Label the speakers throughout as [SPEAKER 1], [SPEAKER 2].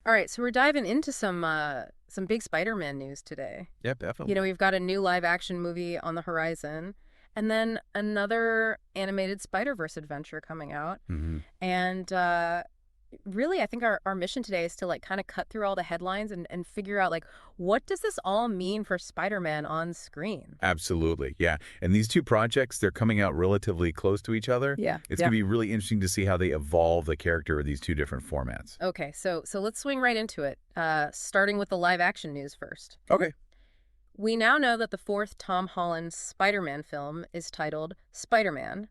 [SPEAKER 1] All right, so we're diving into some big Spider-Man news today.
[SPEAKER 2] Yep, definitely.
[SPEAKER 1] We've got a new live-action movie on the horizon, and then another animated Spider-Verse adventure coming out. And really, I think our mission today is to like kind of cut through all the headlines and figure out like what does this all mean for Spider-Man on screen?
[SPEAKER 2] Absolutely, yeah. And these two projects, they're coming out relatively close to each other.
[SPEAKER 1] Yeah.
[SPEAKER 2] It's going to be really interesting to see how they evolve the character of these two different formats.
[SPEAKER 1] Okay, so let's swing right into it, starting with the live-action news first.
[SPEAKER 2] Okay.
[SPEAKER 1] We now know that the fourth Tom Holland Spider-Man film is titled Spider-Man,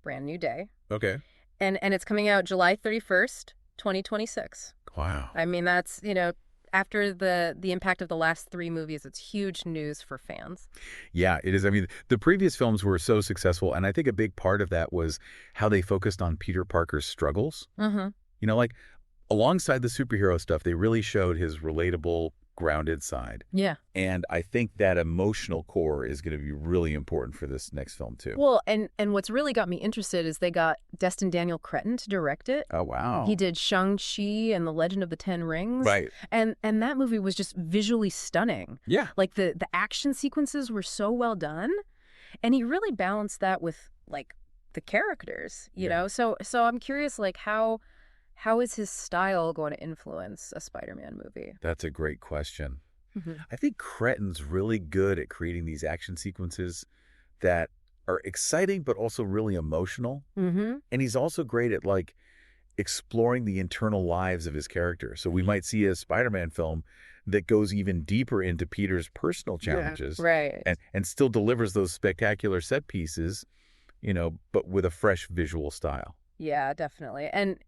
[SPEAKER 1] Brand New Day.
[SPEAKER 2] Okay.
[SPEAKER 1] And it's coming out July 31st, 2026.
[SPEAKER 2] Wow.
[SPEAKER 1] I mean, that's, after the impact of the last three movies, it's huge news for fans.
[SPEAKER 2] Yeah, it is. I mean, the previous films were so successful, and I think a big part of that was how they focused on Peter Parker's struggles. Like alongside the superhero stuff, they really showed his relatable, grounded side.
[SPEAKER 1] Yeah.
[SPEAKER 2] And I think that emotional core is going to be really important for this next film, too.
[SPEAKER 1] Well, and what's really got me interested is they got Destin Daniel Cretton to direct it.
[SPEAKER 2] Oh, wow.
[SPEAKER 1] He did Shang-Chi and The Legend of the Ten Rings.
[SPEAKER 2] Right.
[SPEAKER 1] And that movie was just visually stunning.
[SPEAKER 2] Yeah.
[SPEAKER 1] Like the action sequences were so well done. And he really balanced that with like the characters, you know? So I'm curious, like how is his style going to influence a Spider-Man movie?
[SPEAKER 2] That's a great question. I think Cretton's really good at creating these action sequences that are exciting but also really emotional. And he's also great at like exploring the internal lives of his character. So we might see a Spider-Man film that goes even deeper into Peter's personal challenges,
[SPEAKER 1] right,
[SPEAKER 2] and still delivers those spectacular set pieces, but with a fresh visual style.
[SPEAKER 1] Yeah, definitely. And,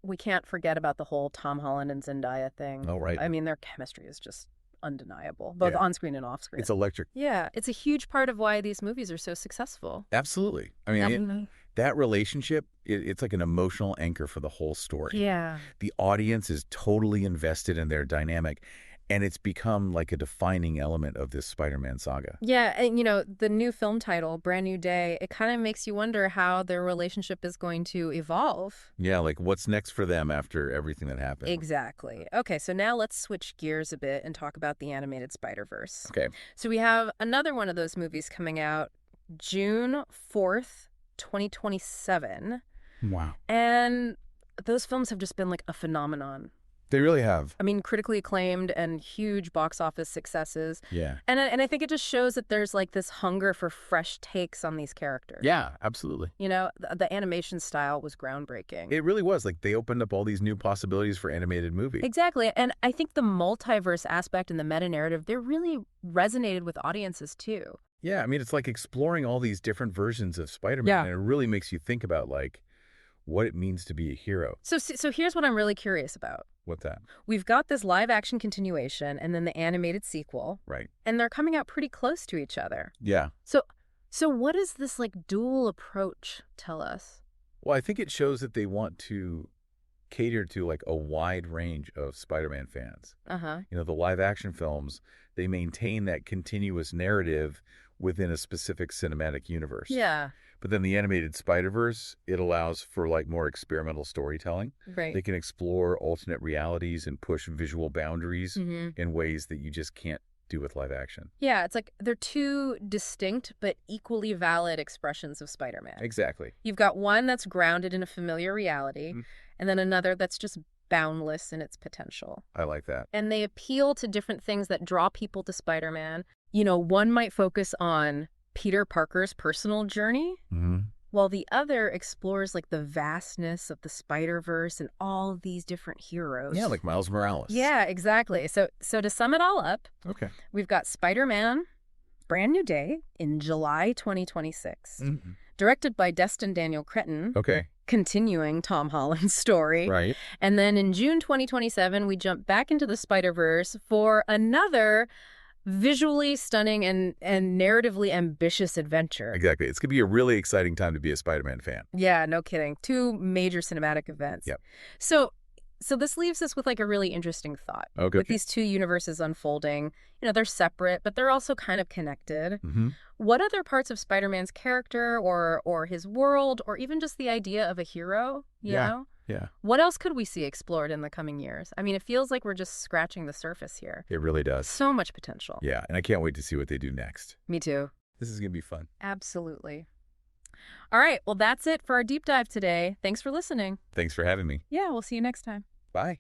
[SPEAKER 1] we can't forget about the whole Tom Holland and Zendaya thing.
[SPEAKER 2] Oh, right.
[SPEAKER 1] I mean, their chemistry is just undeniable, both on screen and off screen.
[SPEAKER 2] It's electric.
[SPEAKER 1] Yeah, it's a huge part of why these movies are so successful.
[SPEAKER 2] Absolutely. I mean, that relationship, it's like an emotional anchor for the whole story.
[SPEAKER 1] Yeah.
[SPEAKER 2] The audience is totally invested in their dynamic, and it's become like a defining element of this Spider-Man saga.
[SPEAKER 1] Yeah, and the new film title, Brand New Day, it kind of makes you wonder how their relationship is going to evolve.
[SPEAKER 2] Yeah, like what's next for them after everything that happened.
[SPEAKER 1] Exactly. Okay, so now let's switch gears a bit and talk about the animated Spider-Verse.
[SPEAKER 2] Okay.
[SPEAKER 1] So we have another one of those movies coming out June 4th, 2027.
[SPEAKER 2] Wow.
[SPEAKER 1] And those films have just been like a phenomenon.
[SPEAKER 2] They really have.
[SPEAKER 1] I mean, critically acclaimed and huge box office successes.
[SPEAKER 2] Yeah.
[SPEAKER 1] And I think it just shows that there's like this hunger for fresh takes on these characters.
[SPEAKER 2] Yeah, absolutely.
[SPEAKER 1] The animation style was groundbreaking.
[SPEAKER 2] It really was. Like they opened up all these new possibilities for animated movies.
[SPEAKER 1] Exactly. And I think the multiverse aspect and the meta-narrative, they really resonated with audiences too.
[SPEAKER 2] Yeah, I mean, it's like exploring all these different versions of Spider-Man.
[SPEAKER 1] Yeah.
[SPEAKER 2] And it really makes you think about like what it means to be a hero.
[SPEAKER 1] So here's what I'm really curious about.
[SPEAKER 2] What's that?
[SPEAKER 1] We've got this live-action continuation and then the animated sequel.
[SPEAKER 2] Right.
[SPEAKER 1] And they're coming out pretty close to each other.
[SPEAKER 2] Yeah.
[SPEAKER 1] So what does this like dual approach tell us?
[SPEAKER 2] Well, I think it shows that they want to cater to like a wide range of Spider-Man fans. The live-action films, they maintain that continuous narrative within a specific cinematic universe.
[SPEAKER 1] Yeah.
[SPEAKER 2] But then the animated Spider-Verse, it allows for like more experimental storytelling.
[SPEAKER 1] Right.
[SPEAKER 2] They can explore alternate realities and push visual boundaries in ways that you just can't do with live action.
[SPEAKER 1] Yeah, it's like they're two distinct but equally valid expressions of Spider-Man.
[SPEAKER 2] Exactly.
[SPEAKER 1] You've got one that's grounded in a familiar reality, and then another that's just boundless in its potential.
[SPEAKER 2] I like that.
[SPEAKER 1] And they appeal to different things that draw people to Spider-Man. One might focus on Peter Parker's personal journey, while the other explores like the vastness of the Spider-Verse and all of these different heroes.
[SPEAKER 2] Yeah, like Miles Morales.
[SPEAKER 1] Yeah, exactly. So to sum it all up,
[SPEAKER 2] okay,
[SPEAKER 1] we've got Spider-Man, Brand New Day in July 2026, directed by Destin Daniel Cretton.
[SPEAKER 2] Okay.
[SPEAKER 1] Continuing Tom Holland's story.
[SPEAKER 2] Right.
[SPEAKER 1] And then in June 2027, we jump back into the Spider-Verse for another visually stunning and narratively ambitious adventure.
[SPEAKER 2] Exactly. It's going to be a really exciting time to be a Spider-Man fan.
[SPEAKER 1] Yeah, no kidding. Two major cinematic events.
[SPEAKER 2] Yep.
[SPEAKER 1] So this leaves us with like a really interesting thought.
[SPEAKER 2] Okay.
[SPEAKER 1] With these two universes unfolding, they're separate, but they're also kind of connected. What other parts of Spider-Man's character or his world or even just the idea of a hero, you know?
[SPEAKER 2] Yeah.
[SPEAKER 1] What else could we see explored in the coming years? I mean, it feels like we're just scratching the surface here.
[SPEAKER 2] It really does.
[SPEAKER 1] So much potential.
[SPEAKER 2] Yeah, and I can't wait to see what they do next.
[SPEAKER 1] Me too.
[SPEAKER 2] This is going to be fun.
[SPEAKER 1] Absolutely. All right, well, that's it for our deep dive today. Thanks for listening.
[SPEAKER 2] Thanks for having me.
[SPEAKER 1] Yeah, we'll see you next time.
[SPEAKER 2] Bye.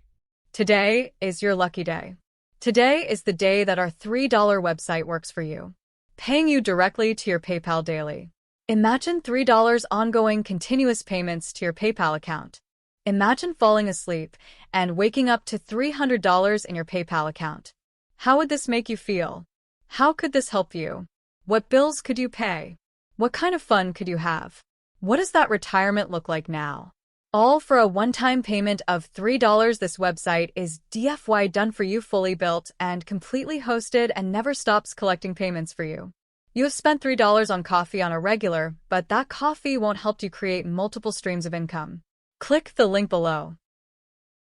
[SPEAKER 3] Today is your lucky day. Today is the day that our $3 website works for you, paying you directly to your PayPal daily. Imagine $3 ongoing continuous payments to your PayPal account. Imagine falling asleep and waking up to $300 in your PayPal account. How would this make you feel? How could this help you? What bills could you pay? What kind of fun could you have? What does that retirement look like now? All for a one-time payment of $3. This website is DFY done for you, fully built and completely hosted, and never stops collecting payments for you. You have spent $3 on coffee on a regular, but that coffee won't help you create multiple streams of income. Click the link below.